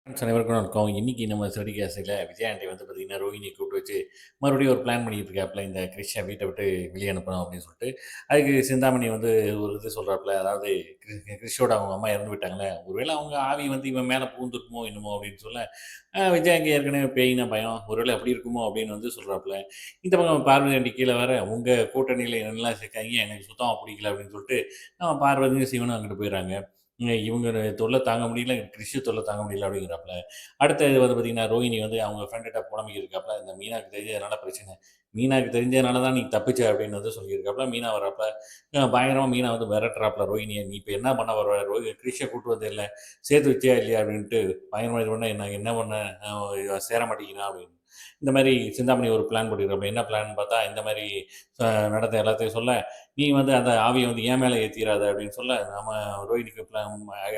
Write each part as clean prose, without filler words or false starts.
Friends அனைவருக்கும் வணக்கம். இன்னைக்கு நம்ம ஸ்டடி கேஸில விஜய் ஆண்டி வந்து பார்த்தீங்கன்னா, ரோஹிணிய கூப்பிட்டு வச்சு மறுபடியும் ஒரு பிளான் பண்ணிட்டு இருக்காப்புல. இந்த கிரிஷ வீட்ட விட்டு வெளிய அனுப்பணும் அப்படின்னு சொல்லிட்டு. அதுக்கு சிந்தாமணி வந்து ஒரு இது சொல்றாப்புல. அதாவது கிரிஷோட அவங்க அம்மா இறந்து விட்டாங்கல்ல. ஒருவேளை அவங்க ஆவி வந்து இவன் மேல புகுந்திருக்குமோ என்னமோ அப்படின்னு சொல்ல, விஜய் ஆண்டி ஏற்கனவே பேய்னா பயம். ஒருவேளை அப்படி இருக்குமோ அப்படின்னு வந்து சொல்றாப்புல. இந்த பக்கம் பார்வதி ஆண்டி கீழ வேற, உங்க கூட்டணியில என்னலாம் சேர்க்காதீங்க. எனக்கு சுத்தமா பிடிக்கல அப்படின்னு சொல்லிட்டு, பார்வதியும் சிவனும் அங்கிட்டு போயிடுறாங்க. இவங்க தொல்ல தாங்க முடியல, கிறிஷ் தொல்ல தாங்க முடியல அப்படிங்கிறாப்புல. அடுத்தது வந்து பார்த்தீங்கன்னா, ரோஹிணி வந்து அவங்க ஃப்ரெண்டுட்ட புலம்பிக்கிட்டு இருக்காப்புல. இந்த மீனாக்கு தெரிஞ்சதுனால பிரச்சனை. மீனாக்கு தெரிஞ்சதுனால தான் நீ தப்பிச்ச அப்படின்னு வந்து சொல்லியிருக்காப்புல. மீனா வர்றாப்புல. பயங்கரமா மீனா வந்து மிரட்டுறாப்புல ரோஹிணிய. "நீ இப்ப என்ன பண்ண போற? கிறிஷ கூட்டு வந்தல்ல, சேர்த்து வச்சியா இல்லையா?" அப்படின்ட்டு பயங்கரமா இது பண்ண, "நான் என்ன பண்ணேன்? சேர மாட்டேங்கிறான்" அப்படின்னு. இந்த மாரி சிந்தாமணி ஒரு பிளான் போட்டிருக்காப்புல. என்ன பிளான்னு பார்த்தா, இந்த மாரி அ நடந்த எல்லாத்தையும் சொல்ல, "நீ வந்து அந்த ஆவிய வந்து என் மேல ஏத்திறாத" அப்படின்னு சொல்ல, நம்ம ரோஹிணிக்கு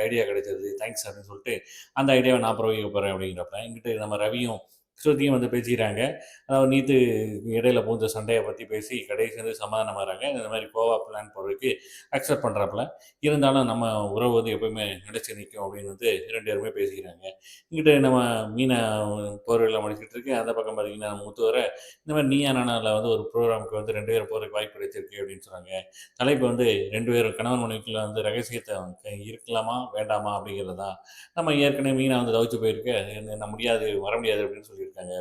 ஐடியா கிடைச்சது. தேங்க்ஸ் அப்படின்னு சொல்லிட்டு, அந்த ஐடியாவ நான் பிரயோகிக்க போறேன் அப்படிங்கிறப்ப, இங்கிட்டு நம்ம ரவியும், ஸ்ருதியும் வந்து பேசிக்கிறாங்க. அதாவது நேத்து இடையில புகுந்த சண்டைய பத்தி பேசி கடைசி வந்து சமாதானமாகறாங்க. இந்த மாரி கோவா பிளான் போடுறதுக்கு அக்செப்ட் பண்றாப்புல. இருந்தாலும் நம்ம உறவு வந்து எப்பவுமே நிலைச்சு நிக்கும் அப்படின்னு வந்து 2 பேருமே பேசிக்கிறாங்க. இங்கிட்டு நம்ம மீனா போர்வைலாம் மடிச்சிட்டு இருக்கு. அந்த பக்கம் பார்த்தீங்கன்னா, முத்து வேற இந்த மாரி நீயா நானால வந்து ஒரு ப்ரோகிராமுக்கு வந்து 2 பேரும் போறதுக்கு வாய்ப்பு கிடைச்சிருக்கு அப்படின்னு சொன்னாங்க. தலைப்பு வந்து 2 பேரும் கணவன் மனைவிக்குள்ள வந்து ரகசியத்த இருக்கலாமா? வேண்டாமா? அப்படிங்கிறது தான். நம்ம ஏற்கனவே மீனா வந்து தவிச்சு போயிருக்கு. என்ன முடியாது, வர முடியாது அப்படின்னு சொல்லியிருக்காங்க.